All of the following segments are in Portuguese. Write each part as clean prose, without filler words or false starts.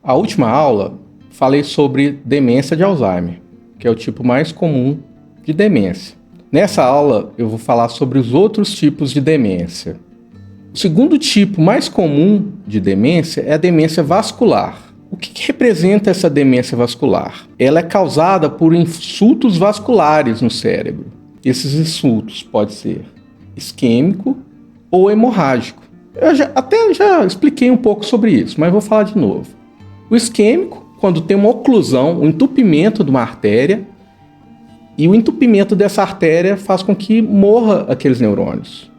A última aula, falei sobre demência de Alzheimer, que é o tipo mais comum de demência. Nessa aula, eu vou falar sobre os outros tipos de demência. O segundo tipo mais comum de demência é a demência vascular. O que representa essa demência vascular? Ela é causada por insultos vasculares no cérebro. Esses insultos podem ser isquêmico ou hemorrágico. Eu já expliquei um pouco sobre isso, mas vou falar de novo. O isquêmico, quando tem uma oclusão, um entupimento de uma artéria, e o entupimento dessa artéria faz com que morra aqueles neurônios.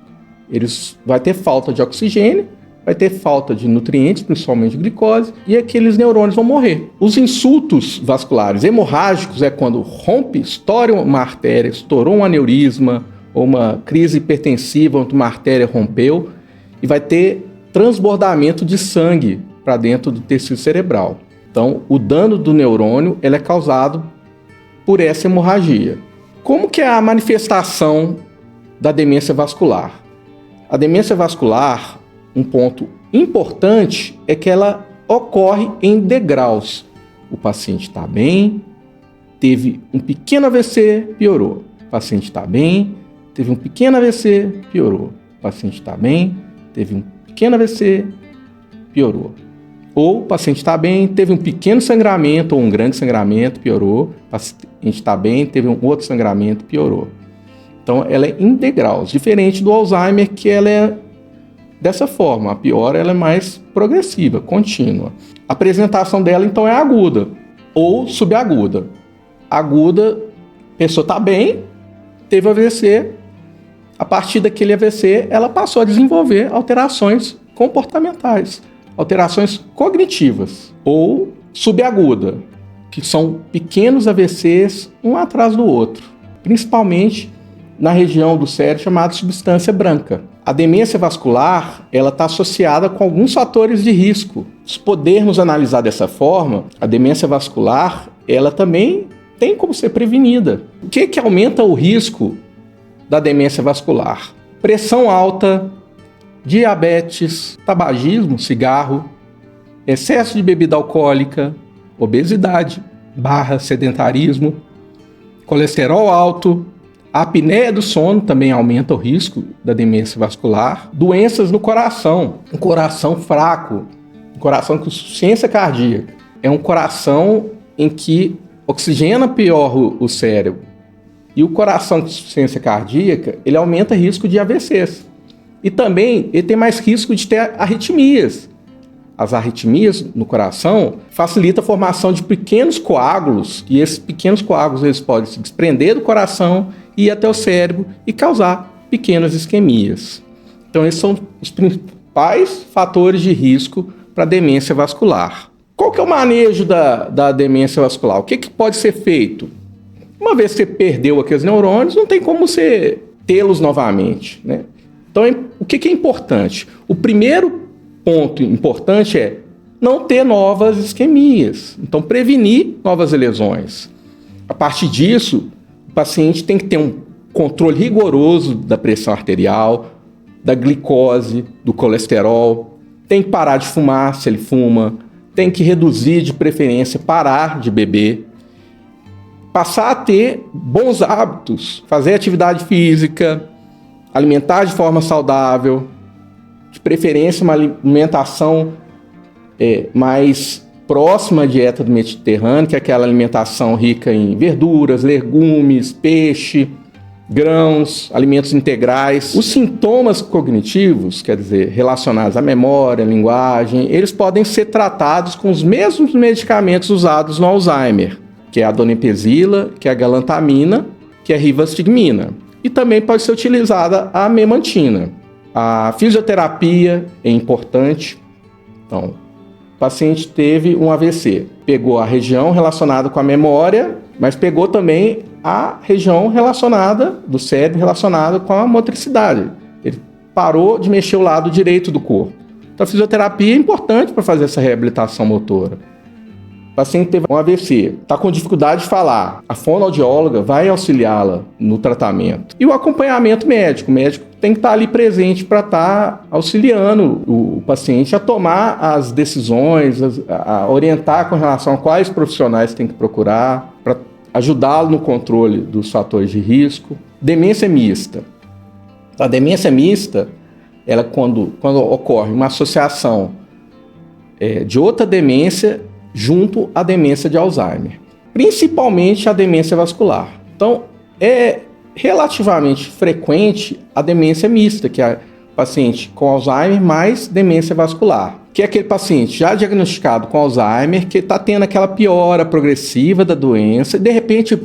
Vai ter falta de oxigênio, vai ter falta de nutrientes, principalmente glicose, e aqueles neurônios vão morrer. Os insultos vasculares hemorrágicos é quando rompe, estoura uma artéria, estourou um aneurisma, ou uma crise hipertensiva onde uma artéria rompeu, e vai ter transbordamento de sangue para dentro do tecido cerebral. Então, o dano do neurônio ele é causado por essa hemorragia. Como que é a manifestação da demência vascular? A demência vascular, um ponto importante é que ela ocorre em degraus. O paciente está bem, teve um pequeno AVC, piorou. O paciente está bem, teve um pequeno AVC, piorou. O paciente está bem, teve um pequeno AVC, piorou. Ou o paciente está bem, teve um pequeno sangramento ou um grande sangramento, piorou. O paciente está bem, teve um outro sangramento, piorou. Então, ela é em degraus, diferente do Alzheimer, que ela é dessa forma. A piora ela é mais progressiva, contínua. A apresentação dela, então, é aguda ou subaguda. Aguda, a pessoa está bem, teve AVC. A partir daquele AVC, ela passou a desenvolver alterações comportamentais, alterações cognitivas. Ou subaguda, que são pequenos AVCs, um atrás do outro, principalmente na região do cérebro chamada substância branca. A demência vascular ela está associada com alguns fatores de risco. Se pudermos analisar dessa forma, a demência vascular ela também tem como ser prevenida. O que aumenta o risco da demência vascular? Pressão alta, diabetes, tabagismo, cigarro, excesso de bebida alcoólica, obesidade, sedentarismo, colesterol alto, a apneia do sono também aumenta o risco da demência vascular, doenças no coração, um coração fraco, um coração com insuficiência cardíaca, é um coração em que oxigena pior o cérebro. E o coração com insuficiência cardíaca, ele aumenta o risco de AVCs. E também ele tem mais risco de ter arritmias. As arritmias no coração facilitam a formação de pequenos coágulos, e esses pequenos coágulos eles podem se desprender do coração, ir até o cérebro e causar pequenas isquemias. Então esses são os principais fatores de risco para a demência vascular. Qual que é o manejo da demência vascular? O que pode ser feito? Uma vez que você perdeu aqueles neurônios, não tem como você tê-los novamente, né? Então, o que é importante? O primeiro ponto importante é não ter novas isquemias. Então, prevenir novas lesões. A partir disso, o paciente tem que ter um controle rigoroso da pressão arterial, da glicose, do colesterol. Tem que parar de fumar, se ele fuma. Tem que reduzir, de preferência, parar de beber. Passar a ter bons hábitos, fazer atividade física, alimentar de forma saudável, de preferência uma alimentação mais próxima à dieta do Mediterrâneo, que é aquela alimentação rica em verduras, legumes, peixe, grãos, alimentos integrais. Os sintomas cognitivos, quer dizer, relacionados à memória, à linguagem, eles podem ser tratados com os mesmos medicamentos usados no Alzheimer, que é a donepezila, que é a galantamina, que é a rivastigmina. E também pode ser utilizada a memantina. A fisioterapia é importante. Então, o paciente teve um AVC, pegou a região relacionada com a memória, mas pegou também a região relacionada do cérebro relacionada com a motricidade. Ele parou de mexer o lado direito do corpo. Então, a fisioterapia é importante para fazer essa reabilitação motora. O paciente teve um AVC, está com dificuldade de falar, a fonoaudióloga vai auxiliá-la no tratamento. E o acompanhamento médico, o médico tem que estar ali presente para estar auxiliando o paciente a tomar as decisões, a orientar com relação a quais profissionais tem que procurar, para ajudá-lo no controle dos fatores de risco. Demência mista. A demência mista, ela quando ocorre uma associação de outra demência junto à demência de Alzheimer, principalmente a demência vascular. Então, é relativamente frequente a demência mista, que é o paciente com Alzheimer mais demência vascular, que é aquele paciente já diagnosticado com Alzheimer, que está tendo aquela piora progressiva da doença e de repente,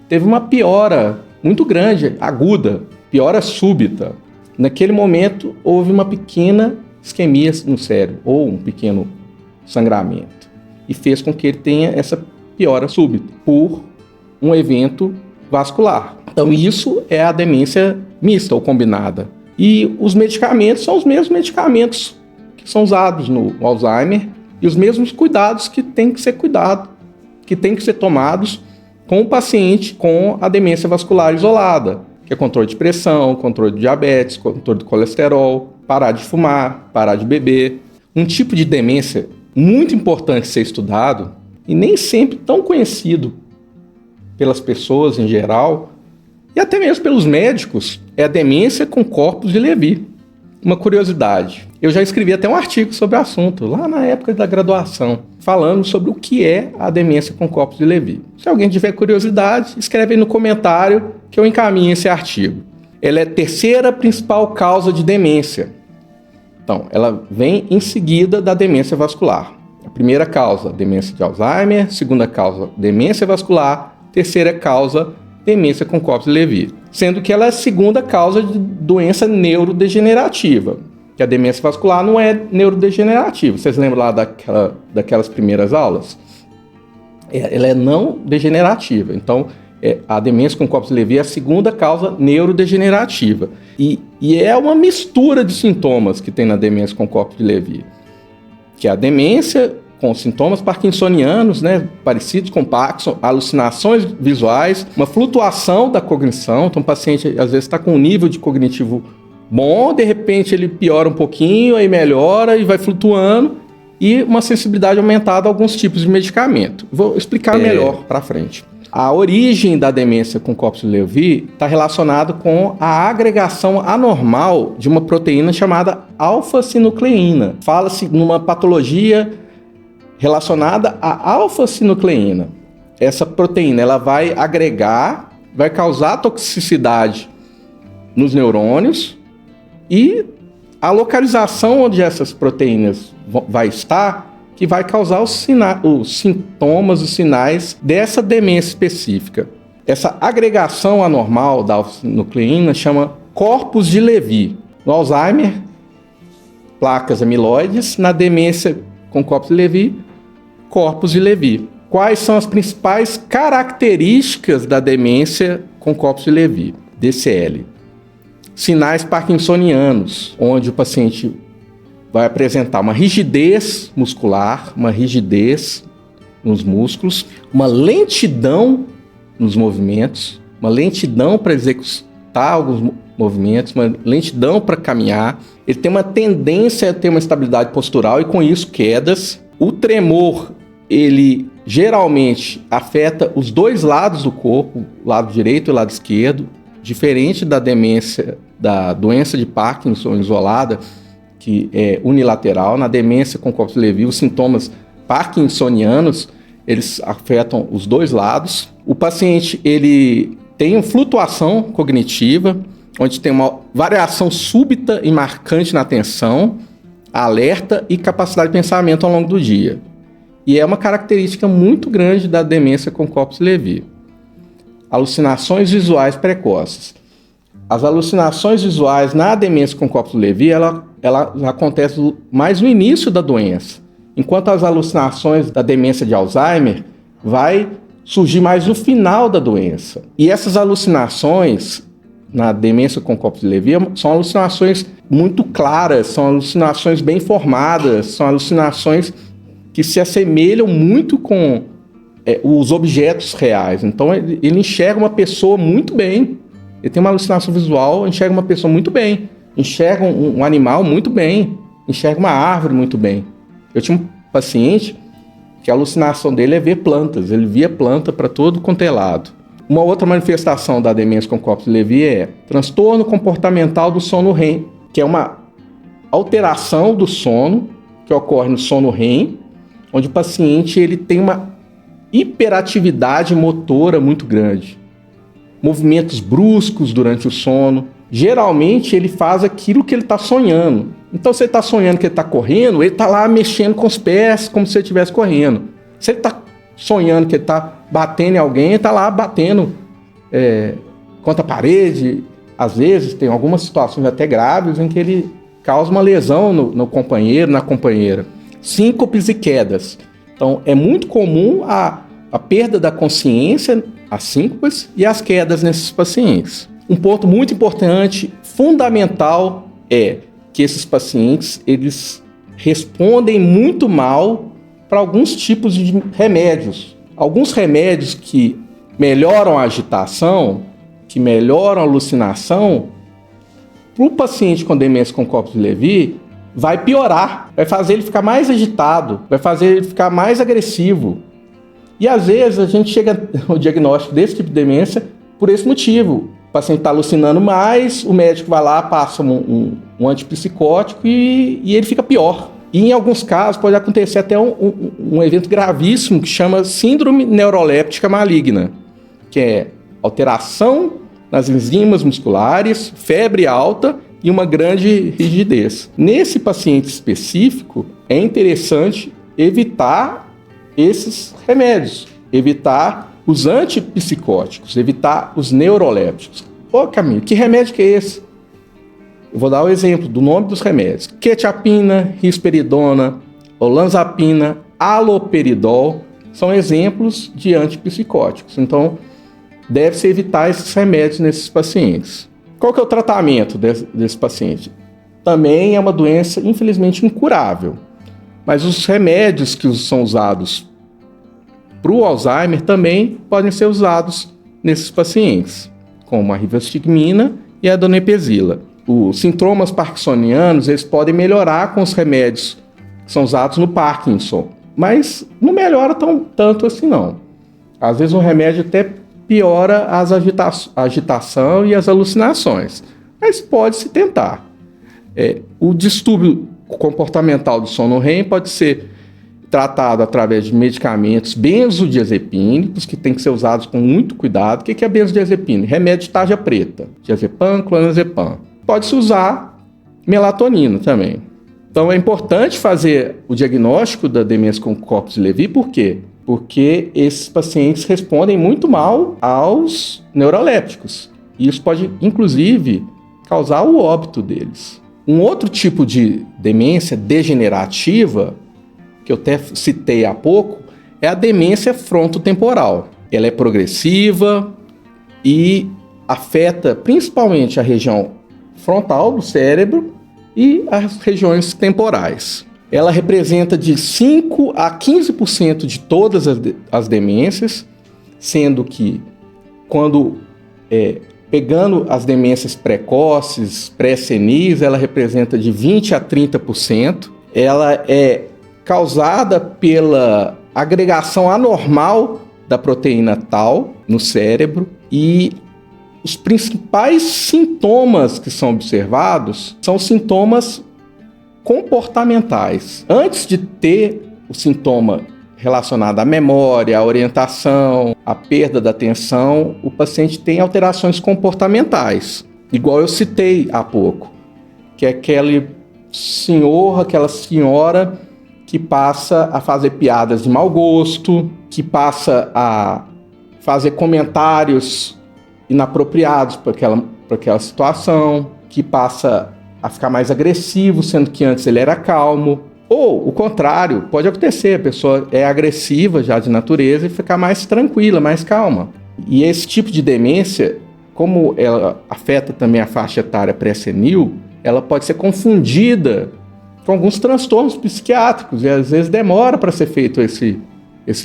teve uma piora muito grande, aguda, piora súbita. Naquele momento, houve uma pequena isquemia no cérebro, ou um pequeno sangramento, e fez com que ele tenha essa piora súbita por um evento vascular. Então, isso é a demência mista ou combinada. E os medicamentos são os mesmos medicamentos que são usados no Alzheimer e os mesmos cuidados que tem que ser tomados com o paciente com a demência vascular isolada, que é controle de pressão, controle de diabetes, controle do colesterol, parar de fumar, parar de beber. Um tipo de demência muito importante ser estudado e nem sempre tão conhecido pelas pessoas em geral e até mesmo pelos médicos é a demência com corpus de Levy. Uma curiosidade, eu já escrevi até um artigo sobre o assunto, lá na época da graduação, falando sobre o que é a demência com corpus de Levy. Se alguém tiver curiosidade, escreve aí no comentário que eu encaminho esse artigo. Ela é a terceira principal causa de demência. Então, ela vem em seguida da demência vascular. A primeira causa, demência de Alzheimer. Segunda causa, demência vascular. Terceira causa, demência com corpus de Levy. Sendo que ela é a segunda causa de doença neurodegenerativa. Que a demência vascular não é neurodegenerativa. Vocês lembram lá daquelas primeiras aulas? Ela é não degenerativa. Então, a demência com corpus de Levy é a segunda causa neurodegenerativa. E é uma mistura de sintomas que tem na demência com corpus de Levy. Que é a demência com sintomas parkinsonianos, né, parecidos com Parkinson, alucinações visuais, uma flutuação da cognição. Então, o paciente, às vezes, está com um nível de cognitivo bom, de repente ele piora um pouquinho, aí melhora e vai flutuando, e uma sensibilidade aumentada a alguns tipos de medicamento. Vou explicar melhor para frente. A origem da demência com corpus de Levy está relacionada com a agregação anormal de uma proteína chamada alfa-sinucleína. Fala-se numa patologia relacionada à alfa-sinucleína. Essa proteína ela vai agregar, vai causar toxicidade nos neurônios e a localização onde essas proteínas vai estar que vai causar os sintomas, os sinais dessa demência específica. Essa agregação anormal da alfa-sinucleína chama corpus de Levy. No Alzheimer, placas amiloides. Na demência com corpus de Levy, corpus de Levy. Quais são as principais características da demência com corpus de Levy? DCL. Sinais parkinsonianos, onde o paciente vai apresentar uma rigidez muscular, uma rigidez nos músculos, uma lentidão nos movimentos, uma lentidão para executar alguns movimentos, uma lentidão para caminhar. Ele tem uma tendência a ter uma estabilidade postural e, com isso, quedas. O tremor, ele geralmente afeta os dois lados do corpo, o lado direito e o lado esquerdo, diferente da demência, da doença de Parkinson isolada, que é unilateral. Na demência com corpus de Levy, os sintomas parkinsonianos, eles afetam os dois lados. O paciente, ele tem uma flutuação cognitiva, onde tem uma variação súbita e marcante na atenção, alerta e capacidade de pensamento ao longo do dia. E é uma característica muito grande da demência com corpus de Levy. Alucinações visuais precoces. As alucinações visuais na demência com corpus de Levy, ela acontece mais no início da doença, enquanto as alucinações da demência de Alzheimer vai surgir mais no final da doença. E essas alucinações na demência com corpus de Levy são alucinações muito claras, são alucinações bem formadas, são alucinações que se assemelham muito com os objetos reais. Então ele enxerga uma pessoa muito bem. Ele tem uma alucinação visual, enxerga uma pessoa muito bem, enxerga um animal muito bem, enxerga uma árvore muito bem. Eu tinha um paciente que a alucinação dele é ver plantas, ele via planta para todo quanto é lado. Uma outra manifestação da demência com Cox-Levy é transtorno comportamental do sono REM, que é uma alteração do sono que ocorre no sono REM, onde o paciente ele tem uma hiperatividade motora muito grande. Movimentos bruscos durante o sono. Geralmente ele faz aquilo que ele está sonhando. Então, se ele está sonhando que ele está correndo, ele está lá mexendo com os pés como se ele estivesse correndo. Se ele está sonhando que ele está batendo em alguém, ele está lá batendo contra a parede. Às vezes, tem algumas situações até graves em que ele causa uma lesão no companheiro, na companheira. Síncopes e quedas. Então, é muito comum a perda da consciência, as síncopes e as quedas nesses pacientes. Um ponto muito importante, fundamental, é que esses pacientes, eles respondem muito mal para alguns tipos de remédios. Alguns remédios que melhoram a agitação, que melhoram a alucinação, para o paciente com demência com Cox-Levy, vai piorar, vai fazer ele ficar mais agitado, vai fazer ele ficar mais agressivo. E às vezes a gente chega ao diagnóstico desse tipo de demência por esse motivo. O paciente está alucinando mais, o médico vai lá, passa um antipsicótico e ele fica pior. E em alguns casos pode acontecer até um evento gravíssimo que chama síndrome neuroléptica maligna, que é alteração nas enzimas musculares, febre alta e uma grande rigidez. Nesse paciente específico, é interessante evitar esses remédios, evitar os antipsicóticos, evitar os neurolépticos. Ô Camilo, que remédio que é esse? Eu vou dar o exemplo do nome dos remédios. Quetiapina, risperidona, olanzapina, haloperidol são exemplos de antipsicóticos. Então, deve-se evitar esses remédios nesses pacientes. Qual que é o tratamento desse paciente? Também é uma doença, infelizmente, incurável. Mas os remédios que são usados para o Alzheimer também podem ser usados nesses pacientes, como a rivastigmina e a donepezila. Os sintomas parkinsonianos eles podem melhorar com os remédios que são usados no Parkinson, mas não melhora tanto assim não. Às vezes um remédio até piora a agitação e as alucinações, mas pode-se tentar. O distúrbio comportamental do sono REM pode ser tratado através de medicamentos benzodiazepínicos, que tem que ser usados com muito cuidado. O que é benzodiazepina? Remédio de tarja preta, diazepam, clonazepam. Pode-se usar melatonina também. Então é importante fazer o diagnóstico da demência com Cox-Levy, por quê? Porque esses pacientes respondem muito mal aos neurolépticos. E isso pode, inclusive, causar o óbito deles. Um outro tipo de demência degenerativa, que eu até citei há pouco, é a demência frontotemporal. Ela é progressiva e afeta principalmente a região frontal do cérebro e as regiões temporais. Ela representa de 5 a 15% de todas as demências, sendo que quando pegando as demências precoces, pré-senis, ela representa de 20 a 30%. Ela é causada pela agregação anormal da proteína tau no cérebro e os principais sintomas que são observados são sintomas comportamentais. Antes de ter o sintoma relacionado à memória, à orientação, à perda da atenção, o paciente tem alterações comportamentais, igual eu citei há pouco, que é aquele senhor, aquela senhora que passa a fazer piadas de mau gosto, que passa a fazer comentários inapropriados para aquela situação, que passa a ficar mais agressivo, sendo que antes ele era calmo. Ou, o contrário, pode acontecer, a pessoa é agressiva já de natureza e ficar mais tranquila, mais calma. E esse tipo de demência, como ela afeta também a faixa etária pré-senil, ela pode ser confundida com alguns transtornos psiquiátricos, e às vezes demora para ser feito esse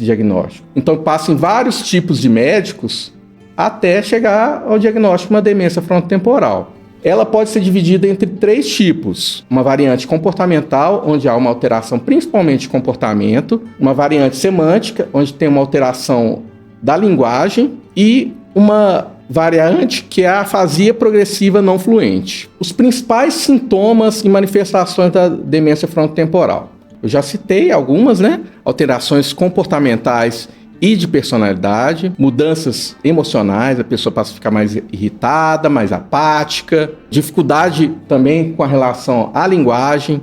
diagnóstico. Então passa em vários tipos de médicos até chegar ao diagnóstico de uma demência frontotemporal. Ela pode ser dividida entre 3 tipos. Uma variante comportamental, onde há uma alteração principalmente de comportamento, uma variante semântica, onde tem uma alteração da linguagem, e uma variante que é a afasia progressiva não fluente. Os principais sintomas e manifestações da demência frontotemporal. Eu já citei algumas, né? Alterações comportamentais e de personalidade, mudanças emocionais, a pessoa passa a ficar mais irritada, mais apática, dificuldade também com a relação à linguagem,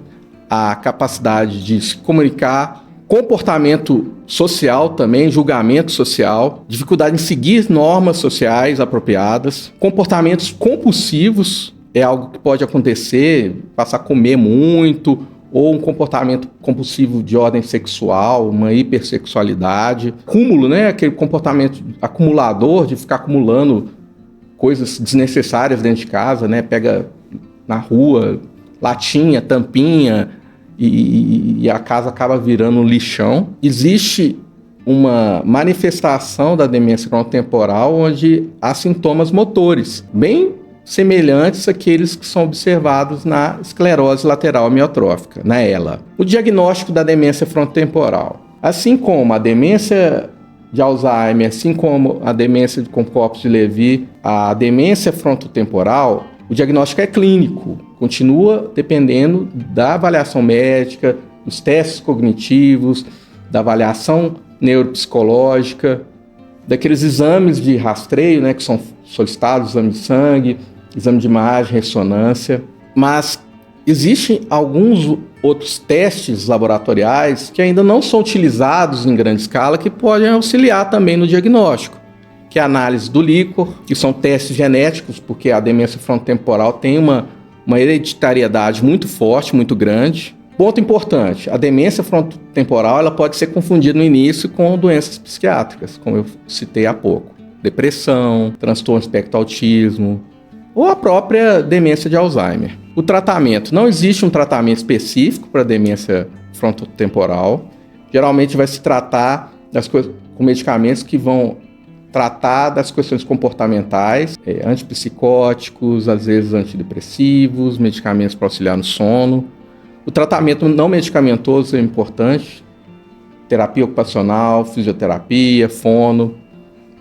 à capacidade de se comunicar, comportamento social também, julgamento social, dificuldade em seguir normas sociais apropriadas, comportamentos compulsivos, é algo que pode acontecer, passar a comer muito, ou um comportamento compulsivo de ordem sexual, uma hipersexualidade, cúmulo, né? Aquele comportamento acumulador de ficar acumulando coisas desnecessárias dentro de casa, né? Pega na rua latinha, tampinha e a casa acaba virando um lixão. Existe uma manifestação da demência frontotemporal onde há sintomas motores, bem semelhantes àqueles que são observados na esclerose lateral amiotrófica, na ELA. O diagnóstico da demência frontotemporal. Assim como a demência de Alzheimer, assim como a demência com corpos de Levy, a demência frontotemporal, o diagnóstico é clínico, continua dependendo da avaliação médica, dos testes cognitivos, da avaliação neuropsicológica, daqueles exames de rastreio, né, que são solicitados, exame de sangue, exame de imagem, ressonância, mas existem alguns outros testes laboratoriais que ainda não são utilizados em grande escala que podem auxiliar também no diagnóstico, que é a análise do líquor, que são testes genéticos, porque a demência frontotemporal tem uma hereditariedade muito forte, muito grande. Ponto importante, a demência frontotemporal ela pode ser confundida no início com doenças psiquiátricas, como eu citei há pouco. Depressão, transtorno de espectro autismo, ou a própria demência de Alzheimer. O tratamento, não existe um tratamento específico para demência frontotemporal. Geralmente vai se tratar das coisas com medicamentos que vão tratar das questões comportamentais, antipsicóticos, às vezes antidepressivos, medicamentos para auxiliar no sono. O tratamento não medicamentoso é importante, terapia ocupacional, fisioterapia, fono.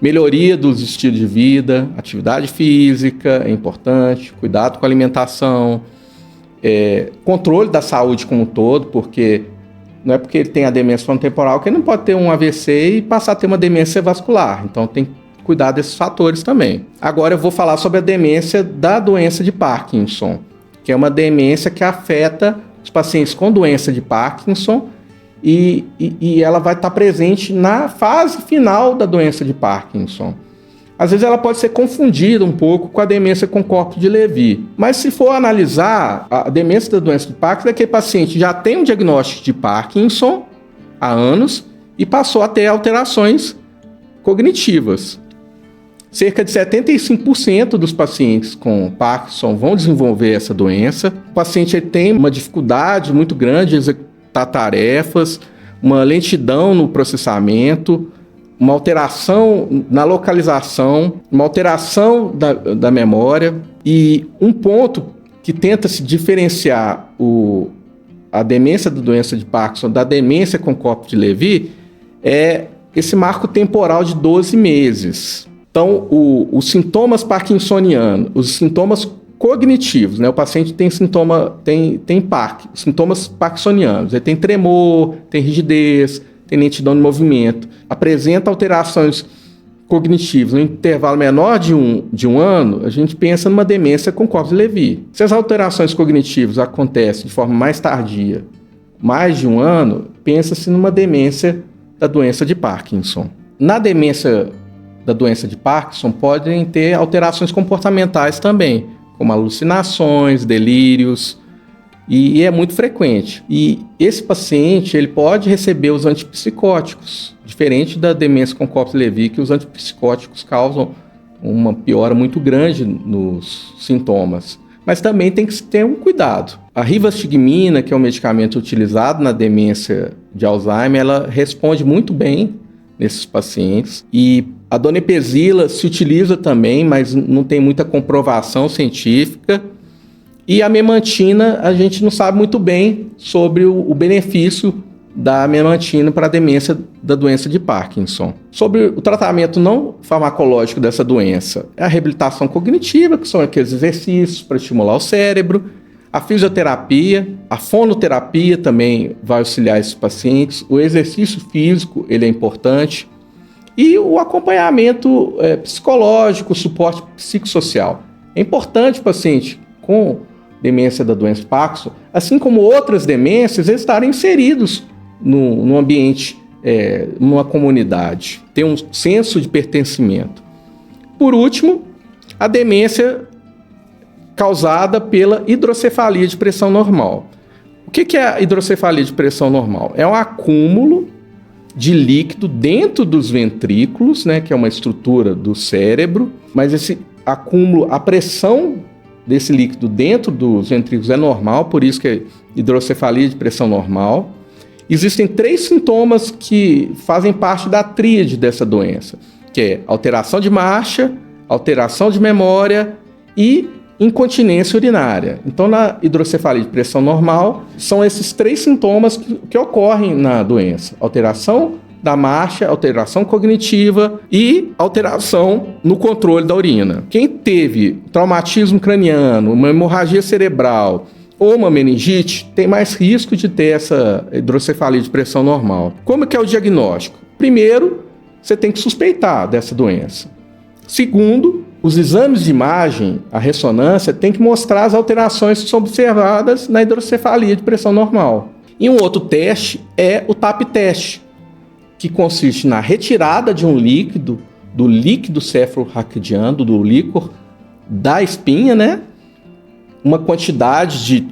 Melhoria dos estilos de vida, atividade física é importante, cuidado com a alimentação, controle da saúde como um todo, porque não é porque ele tem a demência frontotemporal que ele não pode ter um AVC e passar a ter uma demência vascular. Então tem que cuidar desses fatores também. Agora eu vou falar sobre a demência da doença de Parkinson, que é uma demência que afeta os pacientes com doença de Parkinson e ela vai estar presente na fase final da doença de Parkinson. Às vezes ela pode ser confundida um pouco com a demência com corpo de Levy. Mas se for analisar, a demência da doença de Parkinson é que o paciente já tem um diagnóstico de Parkinson há anos e passou a ter alterações cognitivas. Cerca de 75% dos pacientes com Parkinson vão desenvolver essa doença. O paciente tem uma dificuldade muito grande de executar tarefas, uma lentidão no processamento, uma alteração na localização, uma alteração da memória. E um ponto que tenta se diferenciar a demência da doença de Parkinson da demência com corpo de Levy é esse marco temporal de 12 meses. Então, os sintomas parkinsonianos, os sintomas cognitivos, né? O paciente tem sintomas parkinsonianos, ele tem tremor, tem rigidez, tem lentidão de movimento, apresenta alterações cognitivas no intervalo menor de um ano, a gente pensa numa demência com corpo de Levy. Se as alterações cognitivas acontecem de forma mais tardia, mais de um ano, pensa-se numa demência da doença de Parkinson. Na demência da doença de Parkinson podem ter alterações comportamentais também, como alucinações, delírios, e é muito frequente. E esse paciente ele pode receber os antipsicóticos, diferente da demência com corpo de Levy, que os antipsicóticos causam uma piora muito grande nos sintomas. mas também tem que ter um cuidado. A rivastigmina, que é um medicamento utilizado na demência de Alzheimer, ela responde muito bem nesses pacientes. E a donepezila se utiliza também, mas não tem muita comprovação científica. E a memantina, a gente não sabe muito bem sobre o benefício da memantina para a demência da doença de Parkinson. Sobre o tratamento não farmacológico dessa doença, é a reabilitação cognitiva, que são aqueles exercícios para estimular o cérebro, a fisioterapia, a fonoterapia também vai auxiliar esses pacientes, o exercício físico ele é importante, e o acompanhamento psicológico, o suporte psicossocial. É importante o paciente com demência da doença de Parkinson, assim como outras demências, eles estarem inseridos no ambiente, numa comunidade, ter um senso de pertencimento. Por último, a demência causada pela hidrocefalia de pressão normal. O que é a hidrocefalia de pressão normal? É um acúmulo de líquido dentro dos ventrículos, né, que é uma estrutura do cérebro, mas esse acúmulo, a pressão desse líquido dentro dos ventrículos é normal, por isso que é hidrocefalia de pressão normal. Existem 3 sintomas que fazem parte da tríade dessa doença, que é alteração de marcha, alteração de memória e incontinência urinária. Então, na hidrocefalia de pressão normal, são esses 3 sintomas que ocorrem na doença: alteração da marcha, alteração cognitiva e alteração no controle da urina. Quem teve traumatismo craniano, uma hemorragia cerebral ou uma meningite, tem mais risco de ter essa hidrocefalia de pressão normal. Como que é o diagnóstico? Primeiro, você tem que suspeitar dessa doença. Segundo, os exames de imagem, a ressonância, tem que mostrar as alterações que são observadas na hidrocefalia de pressão normal. E um outro teste é o TAP teste, que consiste na retirada de um líquido, do líquido cefalorraquidiano, do líquor da espinha, né? Uma quantidade de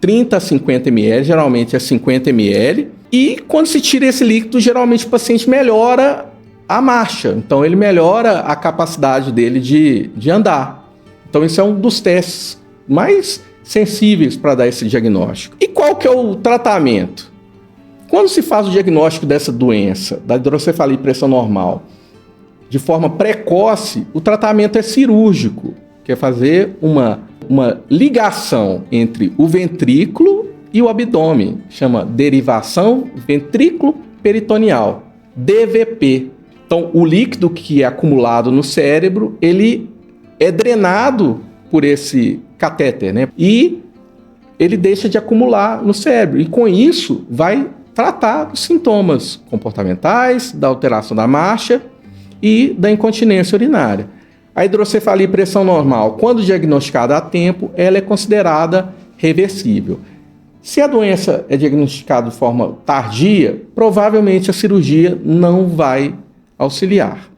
30 a 50 ml, geralmente é 50 ml, e quando se tira esse líquido, geralmente o paciente melhora a marcha, então ele melhora a capacidade dele de andar. Então esse é um dos testes mais sensíveis para dar esse diagnóstico. E qual que é o tratamento? Quando se faz o diagnóstico dessa doença, da hidrocefalia de pressão normal, de forma precoce, o tratamento é cirúrgico, que é fazer uma ligação entre o ventrículo e o abdômen, chama derivação ventrículo-peritoneal, DVP. Então, o líquido que é acumulado no cérebro, ele é drenado por esse catéter, né? E ele deixa de acumular no cérebro. E com isso, vai tratar dos sintomas comportamentais, da alteração da marcha e da incontinência urinária. A hidrocefalia e pressão normal, quando diagnosticada a tempo, ela é considerada reversível. Se a doença é diagnosticada de forma tardia, provavelmente a cirurgia não vai auxiliar.